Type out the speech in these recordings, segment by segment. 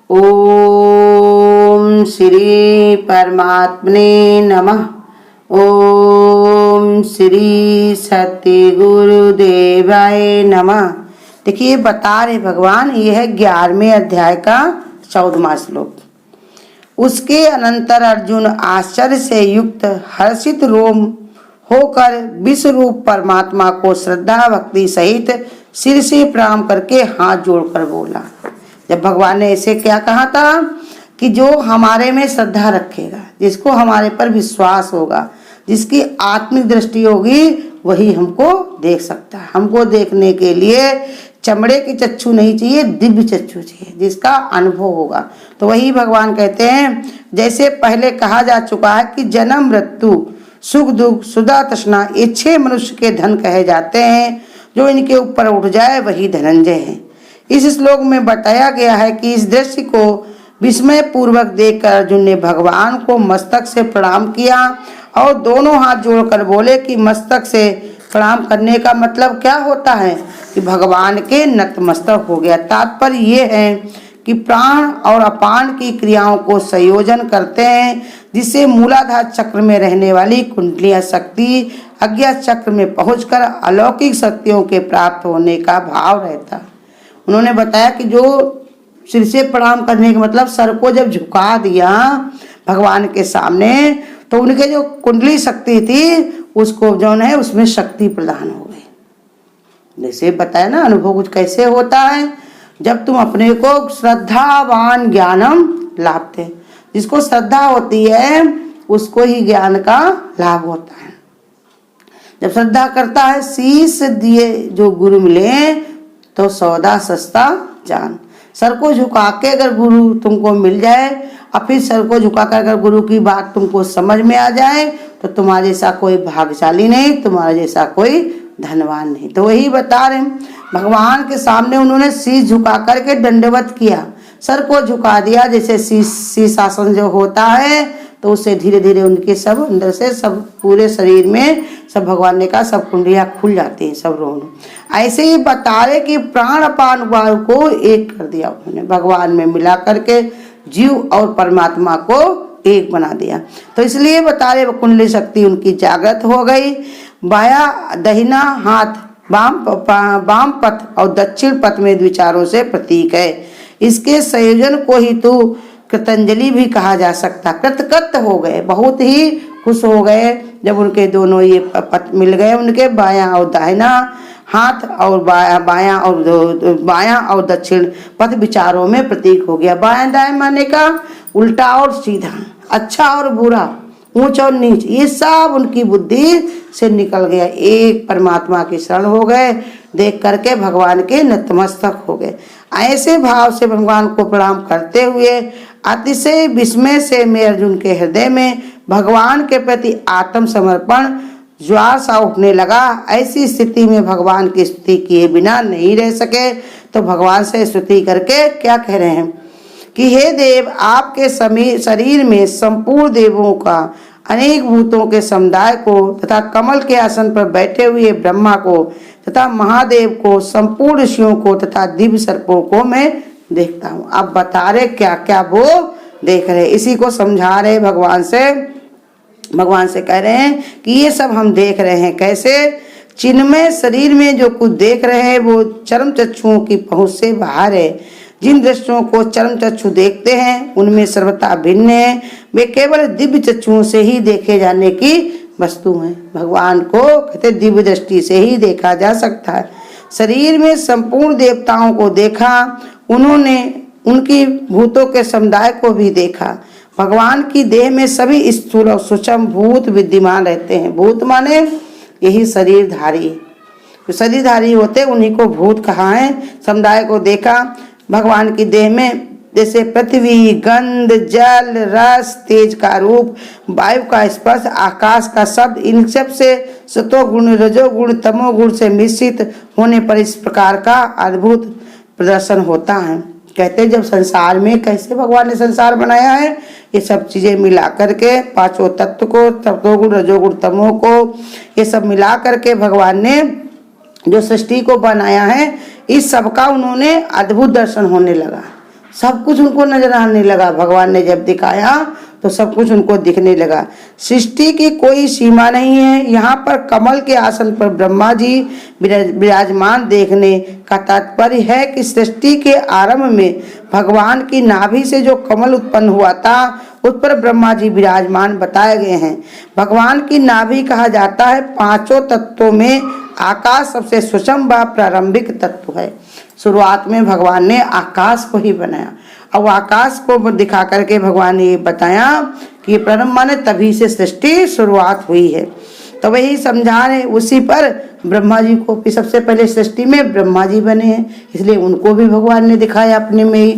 ओम श्री परमात्मने नमः। ओम श्री सत्य गुरुदेवाय नमः। देखिए बता रहे भगवान, ये है 11वें अध्याय का 14वां श्लोक। उसके अनंतर अर्जुन आश्चर्य से युक्त हर्षित रोम होकर विश्व रूप परमात्मा को श्रद्धा भक्ति सहित सिर से प्रणाम करके हाथ जोड़कर बोला। जब भगवान ने ऐसे क्या कहा था कि जो हमारे में श्रद्धा रखेगा, जिसको हमारे पर विश्वास होगा, जिसकी आत्मिक दृष्टि होगी, वही हमको देख सकता है। हमको देखने के लिए चमड़े की चक्षु नहीं चाहिए, दिव्य चक्षु चाहिए, जिसका अनुभव होगा। तो वही भगवान कहते हैं, जैसे पहले कहा जा चुका है कि जन्म मृत्यु सुख दुख सुधा तृष्णा ये 6 मनुष्य के धन कहे जाते हैं। जो इनके ऊपर उठ जाए वही धनंजय है। इस श्लोक में बताया गया है कि इस दृश्य को विस्मय पूर्वक देखकर अर्जुन ने भगवान को मस्तक से प्रणाम किया और दोनों हाथ जोड़कर बोले कि मस्तक से प्रणाम करने का मतलब क्या होता है कि भगवान के नतमस्तक हो गया। तात्पर्य ये है कि प्राण और अपान की क्रियाओं को संयोजन करते हैं, जिससे मूलाधार चक्र में रहने वाली कुंडलियां शक्ति अज्ञात चक्र में पहुंचकर अलौकिक शक्तियों के प्राप्त होने का भाव रहता। उन्होंने बताया कि जो सिर से प्रणाम करने का मतलब सर को जब झुका दिया भगवान के सामने, तो उनके जो कुंडली शक्ति थी उसको जो है उसमें शक्ति प्रदान हो गई। जैसे बताया ना, अनुभव कुछ कैसे होता है जब तुम अपने को श्रद्धावान ज्ञानम लाभते। जिसको श्रद्धा होती है उसको ही ज्ञान का लाभ होता है। जब श्रद्धा करता है, शीश दिए जो गुरु मिले तो सौदा सस्ता जान। सर को झुका के अगर गुरु तुमको मिल जाए और फिर सर को झुकाकर अगर गुरु की बात तुमको समझ में आ जाए तो तुम्हारे जैसा कोई भाग्यशाली नहीं, तुम्हारे जैसा कोई धनवान नहीं। तो वही बता रहे हैं, भगवान के सामने उन्होंने शीश झुका करके दंडवत किया, सर को झुका दिया। जैसे शीर्षासन जो होता है तो उससे धीरे धीरे उनके सब अंदर से सब पूरे शरीर में सब भगवान ने कहा सब कुंडलियां खुल जाती हैं, सब रोग। ऐसे ही बता रहे कि प्राण अपान वायु को एक कर दिया उन्होंने, भगवान में मिला करके जीव और परमात्मा को एक बना दिया। तो इसलिए बता रहे कुंडली शक्ति उनकी जागृत हो गई। बाया दहिना हाथ वाम पथ और दक्षिण पथ में विचारों से प्रतीक है। इसके संयोजन को ही तो कृतंजलि भी कहा जा सकता। कृतकृत हो गए, बहुत ही खुश हो गए जब उनके दोनों ये पथ मिल गए। उनके बायां और दाहिना हाथ और बायां और दक्षिण पथ विचारों में प्रतीक हो गया। बायां दाएं माने का उल्टा और सीधा, अच्छा और बुरा, ऊंच और नीच, ये सब उनकी बुद्धि से निकल गया। एक परमात्मा की शरण हो गए, देख करके भगवान के नतमस्तक हो गए। ऐसे भाव से भगवान को प्रणाम करते हुए अतिशय विस्मय से मैं अर्जुन के हृदय में भगवान के प्रति आत्म समर्पण ज्वार सा उठने लगा। ऐसी स्थिति में भगवान की स्तुति किए बिना नहीं रह सके, तो भगवान से स्तुति करके क्या कह रहे हैं कि हे देव, आपके शरीर में संपूर्ण देवों का, अनेक भूतों के समुदाय को तथा कमल के आसन पर बैठे हुए ब्रह्मा को तथा महादेव को, संपूर्ण ऋषियों को तथा दिव्य सर्पों को मैं देखता हूँ। अब बता रहे क्या क्या वो देख रहे, इसी को समझा रहे भगवान से कह रहे हैं कि ये सब हम देख रहे हैं। कैसे? चिन्मय शरीर में जो कुछ देख रहे हैं वो चरम चक्षुओं की पहुंच से बाहर है। जिन दृष्टियों को चरम चक्षु देखते हैं उनमें सर्वथा भिन्न है, वे केवल दिव्य चक्षुओं से ही देखे जाने की वस्तु हैं। भगवान को कहते दिव्य दृष्टि से ही देखा जा सकता है। शरीर में संपूर्ण देवताओं को देखा, उन्होंने उनकी भूतों के समुदाय को भी देखा। भगवान की देह में सभी स्थूल और सूक्ष्म भूत विद्यमान रहते हैं। भूत माने यही शरीरधारी, जो शरीरधारी होते उन्हीं को भूत कहा है। समुदाय को देखा भगवान की देह में, जैसे पृथ्वी, गंध, जल, रस, तेज का रूप, वायु का स्पर्श, आकाश का शब्द, इन सब से सतोगुण, रजोगुण, तमोगुण से मिश्रित होने पर इस प्रकार का अद्भुत प्रदर्शन होता है। कहते हैं जब संसार में कैसे भगवान ने संसार बनाया है, ये सब चीजें मिला करके पांचों तत्व को, सतोगुण, रजोगुण, तमो को, ये सब मिला करके भगवान ने जो सृष्टि को बनाया है, इस सब का उन्होंने अद्भुत दर्शन होने लगा। सब कुछ उनको नजर आने लगा। भगवान ने जब दिखाया तो सब कुछ उनको दिखने लगा। सृष्टि की कोई सीमा नहीं है। यहाँ पर कमल के आसन पर ब्रह्मा जी विराजमान देखने का तात्पर्य है कि सृष्टि के आरंभ में भगवान की नाभि से जो कमल उत्पन्न हुआ था उस पर ब्रह्मा जी विराजमान बताए गए हैं। भगवान की नाभि कहा जाता है पांचों तत्वों में आकाश सबसे सूक्ष्म व प्रारंभिक तत्व है। शुरुआत में भगवान ने आकाश को ही बनाया। अब आकाश को दिखा करके भगवान ने ये बताया कि ये प्रारंभ माने तभी से सृष्टि शुरुआत हुई है। तो वही समझा रहे। उसी पर ब्रह्मा जी को भी सबसे पहले सृष्टि में ब्रह्मा जी बने हैं, इसलिए उनको भी भगवान ने दिखाया अपने में ही।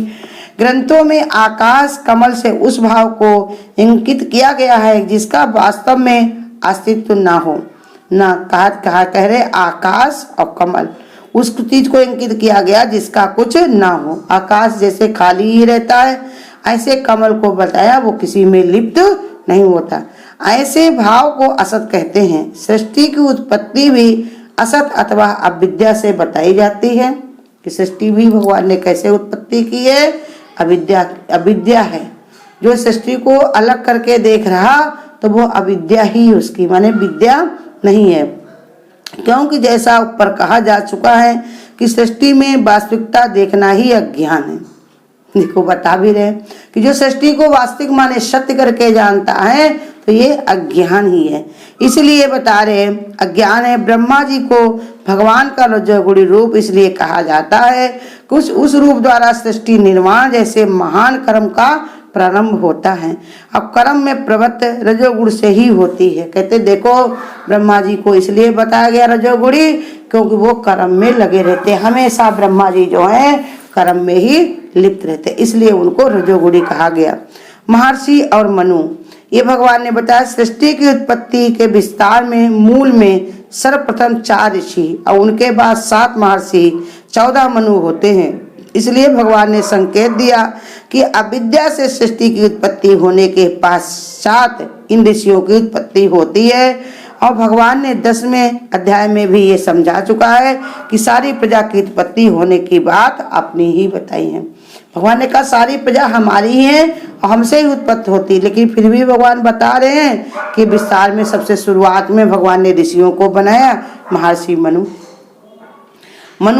ग्रंथों में आकाश कमल से उस भाव को इंकित किया गया है जिसका वास्तव में अस्तित्व ना हो। ना कह रहे आकाश और कमल, उस चीज को इंकित किया गया जिसका कुछ ना हो। आकाश जैसे खाली ही रहता है, ऐसे कमल को बताया वो किसी में लिप्त नहीं होता। ऐसे भाव को असत कहते हैं। सृष्टि की उत्पत्ति भी असत अथवा अविद्या से बताई जाती है कि सृष्टि भी भगवान ने कैसे उत्पत्ति की है। अविद्या है। जो सृष्टि को अलग करके देख रहा तो वो अविद्या ही उसकी माने विद्या नहीं है। क्योंकि जैसा ऊपर कहा जा चुका है कि सृष्टि में वास्तविकता देखना ही अज्ञान है। देखो बता भी रहे कि जो सृष्टि को वास्तविक माने सत्य करके जानता है तो ये अज्ञान ही है। इसलिए बता रहे अज्ञान है। ब्रह्मा जी को भगवान का रजोगुणी रूप इसलिए कहा जाता है कुछ उस रूप द्वारा सृष्टि निर्माण जैसे महान कर्म का प्रारंभ होता है। अब कर्म में प्रवृत्त रजोगुण से ही होती है। कहते देखो ब्रह्मा जी को इसलिए बताया गया रजोगुणी क्योंकि वो कर्म में लगे रहते, हमेशा ब्रह्मा जी जो है कर्म में ही लिप्त रहते, इसलिए उनको रजोगुणी कहा गया। महर्षि और मनु, ये भगवान ने बताया सृष्टि की उत्पत्ति के विस्तार में मूल में सर्वप्रथम 4 ऋषि और उनके बाद 7 महर्षि 14 मनु होते हैं। इसलिए भगवान ने संकेत दिया कि अविद्या से सृष्टि की उत्पत्ति होने के पश्चात इन ऋषियों की उत्पत्ति होती है। और भगवान ने 10वें अध्याय में भी ये समझा चुका है कि सारी प्रजा की उत्पत्ति होने की बात अपनी ही बताई है। भगवान ने कहा सारी प्रजा हमारी ही है और हमसे ही उत्पत्ति होती, लेकिन फिर भी भगवान बता रहे हैं कि विस्तार में सबसे शुरुआत में भगवान ने ऋषियों को बनाया। महर्षि मनु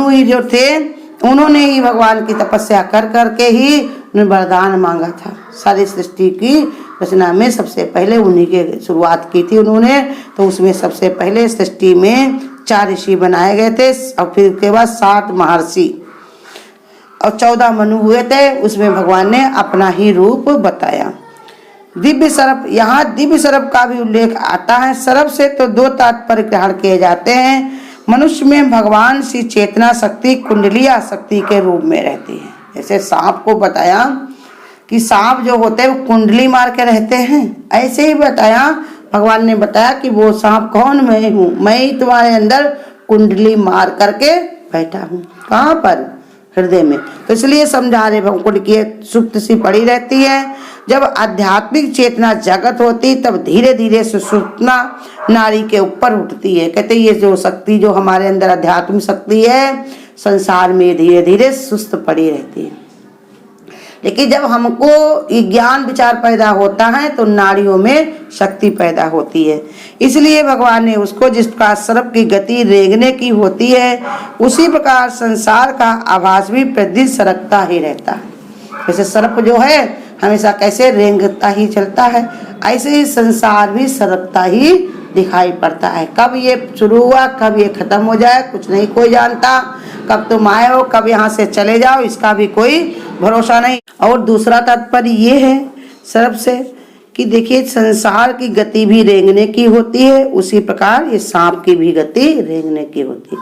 ही जो थे उन्होंने ही भगवान की तपस्या कर करके ही वरदान मांगा था। सारी सृष्टि की रचना में सबसे पहले उन्हीं के शुरुआत की थी उन्होंने, तो उसमें सबसे पहले सृष्टि में 4 ऋषि बनाए गए थे और फिर उसके बाद 7 महर्षि और 14 मनु हुए थे। उसमें भगवान ने अपना ही रूप बताया। दिव्य सर्प, यहाँ दिव्य सर्प का भी उल्लेख आता है। सर्प से तो 2 तात्पर्य ग्रहण किए जाते हैं। मनुष्य में भगवान की चेतना शक्ति कुंडलिया शक्ति के रूप में रहती है। जैसे सांप को बताया कि सांप जो होते हैं वो कुंडली मार के रहते हैं, ऐसे ही बताया भगवान ने बताया कि वो सांप कौन, मैं हूँ, मैं ही तुम्हारे अंदर कुंडली मार करके बैठा हूँ। कहाँ पर? हृदय में। तो इसलिए समझा रहे भगवान की सुप्त सी पड़ी रहती है। जब आध्यात्मिक चेतना जागृत होती तब धीरे धीरे सुषुप्ना नारी के ऊपर उठती है। कहते ये जो शक्ति जो हमारे अंदर आध्यात्मिक शक्ति है संसार में धीरे धीरे सुस्त पड़ी रहती है, लेकिन जब हमको ज्ञान विचार पैदा होता है तो नाड़ियों में शक्ति पैदा होती है। इसलिए भगवान ने उसको जिस प्रकार सर्प की गति रेंगने की होती है उसी प्रकार संसार का आभास भी प्रतिदिन सरकता ही रहता है। जैसे सर्प जो है हमेशा कैसे रेंगता ही चलता है, ऐसे ही संसार भी सरकता ही दिखाई पड़ता है। कब ये शुरू हुआ कब ये खत्म हो जाए कुछ नहीं कोई जानता, कब तुम आए हो कब यहाँ से चले जाओ इसका भी कोई भरोसा नहीं। और दूसरा तात्पर्य ये है सर्प से कि देखिए संसार की गति भी रेंगने की होती है, उसी प्रकार ये सांप की भी गति रेंगने की होती है।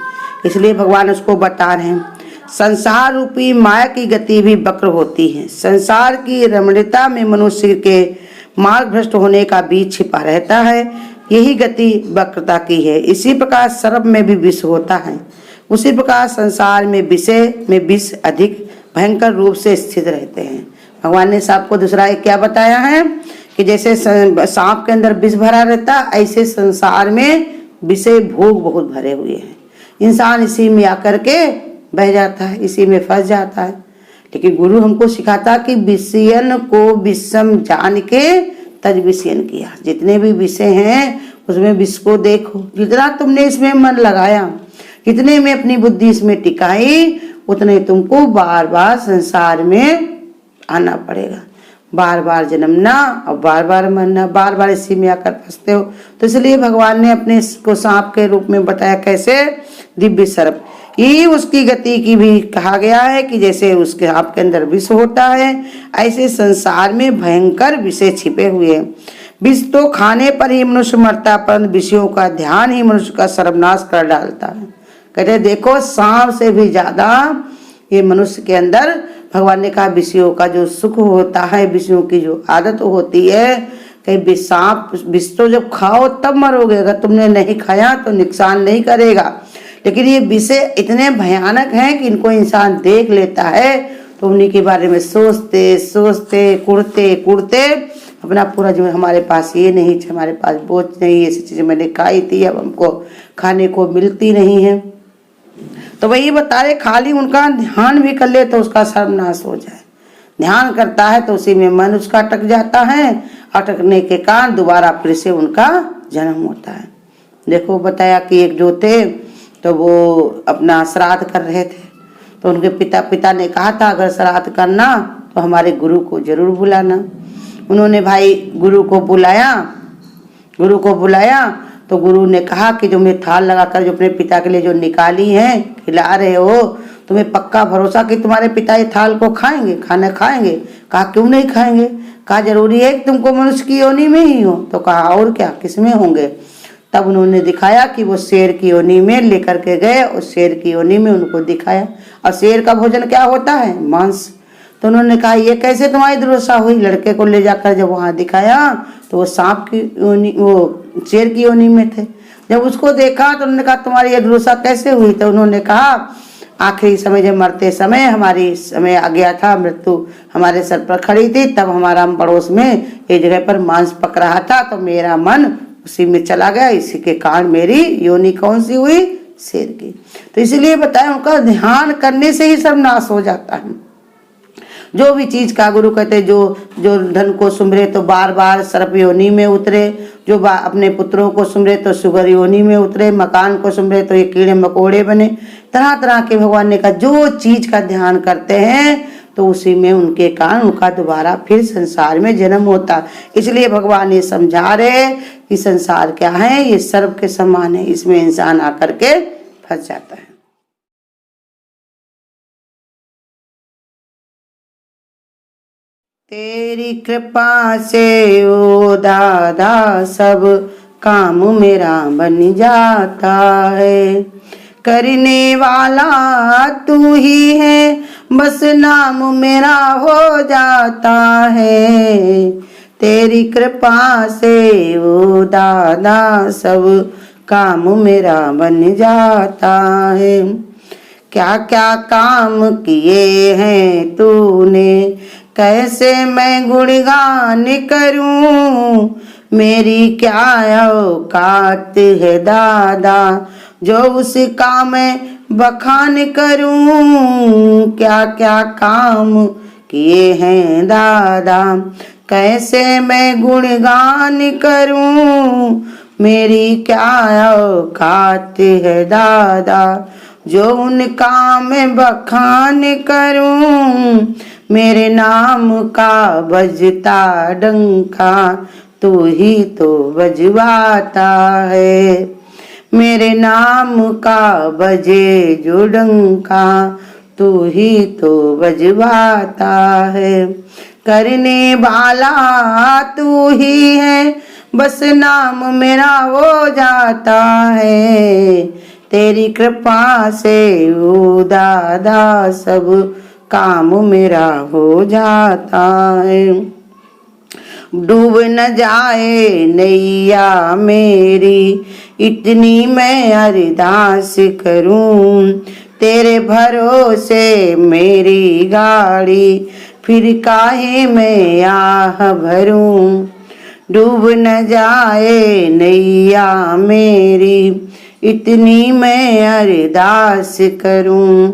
इसलिए भगवान उसको बता रहे हैं संसार रूपी माया की गति भी वक्र होती है। संसार की रमणीयता में मनुष्य के मार्ग भ्रष्ट होने का बीज छिपा रहता है, यही गति वक्रता की है। इसी प्रकार सर्प में भी विष होता है, उसी प्रकार संसार में विषय में विष अधिक भयंकर रूप से स्थित रहते हैं। भगवान ने सांप को दूसरा एक क्या बताया है कि जैसे सांप के अंदर विष भरा रहता ऐसे संसार में विषय भोग बहुत भरे हुए हैं। इंसान इसी में आकर के बह जाता है, इसी में फंस जाता है। लेकिन गुरु हमको सिखाता कि विषयन को विषम जान के तज विषयन किया। जितने भी विषय हैं उसमें विष को देखो, जितना तुमने इसमें मन लगाया, जितने में अपनी बुद्धि इसमें टिकाई, उतने तुमको बार बार संसार में आना पड़ेगा, बार बार जन्मना और बार बार मरना, बार बार इसी में आकर फंसते हो। तो इसलिए भगवान ने अपने को सांप के रूप में बताया, कैसे? दिव्य सर्प। ये उसकी गति की भी कहा गया है कि जैसे उसके आपके अंदर विष होता है, ऐसे संसार में भयंकर विषय छिपे हुए हैं। विष तो खाने पर ही मनुष्य मरता, परंतु विषयों का ध्यान ही मनुष्य का सर्वनाश कर डालता है। कहते देखो सांप से भी ज्यादा ये मनुष्य के अंदर, भगवान ने कहा विषयों का जो सुख होता है, विषयों की जो आदत होती है, कहीं सांप विष तो जब खाओ तब मरोगे, अगर तुमने नहीं खाया तो नुकसान नहीं करेगा। लेकिन ये विषय इतने भयानक हैं कि इनको इंसान देख लेता है तो उन्हीं के बारे में सोचते सोचते कुड़ते कुड़ते अपना पूरा जीवन, हमारे पास ये नहीं, हमारे पास बोझ नहीं, ऐसी चीजें मैंने खाई थी अब हमको खाने को मिलती नहीं है। तो वही बता रहे, खाली उनका ध्यान भी कर ले तो उसका सर्वनाश हो जाए। ध्यान करता है तो उसी में मन उसका अटक जाता है, अटकने के कारण दोबारा फिर से उनका जन्म होता है। देखो बताया कि एक जो थे तो वो अपना श्राद्ध कर रहे थे, तो उनके पिता ने कहा था अगर श्राद्ध करना तो हमारे गुरु को जरूर बुलाना। उन्होंने भाई गुरु को बुलाया तो गुरु ने कहा कि जो मैं थाल लगाकर जो अपने पिता के लिए जो निकाली है खिला रहे हो, तुम्हें पक्का भरोसा कि तुम्हारे पिता ये थाल को खाएंगे, खाना खाएंगे? कहा क्यों नहीं खाएंगे? कहा जरूरी है कि तुमको मनुष्य की योनि में ही हो। तो कहा और क्या, किसमें होंगे? तब उन्होंने दिखाया कि वो शेर की योनि में लेकर के गए और शेर की योनि में उनको दिखाया। और शेर का भोजन क्या होता है? मांस। तो उन्होंने कहा ये कैसे तुम्हारी दुर्दशा हुई? लड़के को ले जाकर जब वहां दिखाया तो वो सांप की योनि, वो शेर की योनि में थे। जब उसको देखा तो उन्होंने कहा तुम्हारी ये दुर्दशा कैसे हुई? तो उन्होंने कहा आखिरी समय जब मरते समय हमारी समय आ गया था, मृत्यु हमारे सर पर खड़ी थी, तब हमारा पड़ोस में एक जगह पर मांस पक रहा था तो मेरा मन उसी में चला गया, इसी के कारण मेरी योनि कौन सी हुई? शेर की। तो इसीलिए बताया उनका ध्यान करने से ही सब नाश हो जाता है। जो भी चीज का गुरु कहते जो धन को सुमरे तो बार बार सर्प योनि में उतरे, जो अपने पुत्रों को सुमरे तो सुगर योनि में उतरे, मकान को सुमरे तो ये कीड़े मकोड़े बने। तरह तरह के भगवान ने कहा जो चीज का ध्यान करते हैं तो उसी में उनके कारण उनका दोबारा फिर संसार में जन्म होता। इसलिए भगवान ये समझा रहे कि संसार क्या है, ये सर्प के समान है, इसमें इंसान आकर के फंस जाता है। तेरी कृपा से ओ दादा सब काम मेरा बन जाता है, करने वाला तू ही है, बस नाम मेरा हो जाता है। तेरी कृपा से ओ दादा सब काम मेरा बन जाता है। क्या क्या काम किए हैं तूने, कैसे मैं गुणगान करूं, मेरी क्या औकात है दादा जो उसका मैं बखान करूं। क्या क्या काम किए हैं दादा, कैसे मैं गुणगान करूं, मेरी क्या औकात है दादा जो उनका मैं बखान करूं। मेरे नाम का बजता डंका तू ही तो बजवाता है, मेरे नाम का बजे जो डंका तू ही तो बजवाता है। करने वाला तू ही है, बस नाम मेरा हो जाता है। तेरी कृपा से ओ दादा सब काम मेरा हो जाता है। डूब न जाए नैया मेरी इतनी मैं अरदास करूं, तेरे भरोसे मेरी गाड़ी फिर काहे मैं आह भरूं। डूब न जाए नैया मेरी इतनी मैं अरदास करूं,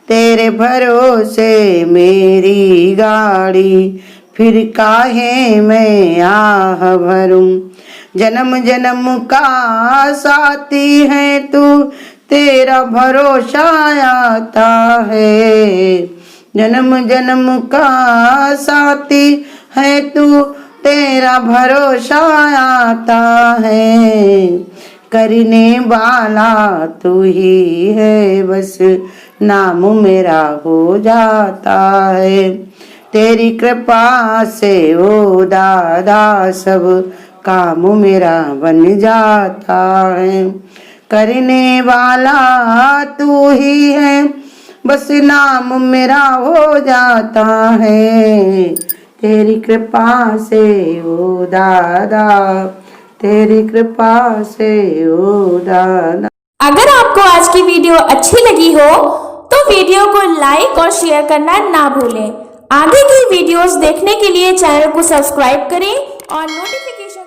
तेरे भरोसे मेरी गाड़ी, फिर काहे मैं आह भरूं। जन्म जन्म का साथी है तू, तेरा भरोसा आता है। जन्म जन्म का साथी है तू, तेरा भरोसा आता है। करने वाला तू ही है, बस नाम मेरा हो जाता है। तेरी कृपा से ओ दादा सब काम मेरा बन जाता है। करने वाला तू ही है, बस नाम मेरा हो जाता है। तेरी कृपा से ओ दादा, तेरी कृपा से ओ दादा। अगर आपको आज की वीडियो अच्छी लगी हो तो वीडियो को लाइक और शेयर करना ना भूलें। आगे की वीडियोस देखने के लिए चैनल को सब्सक्राइब करें और नोटिफिकेशन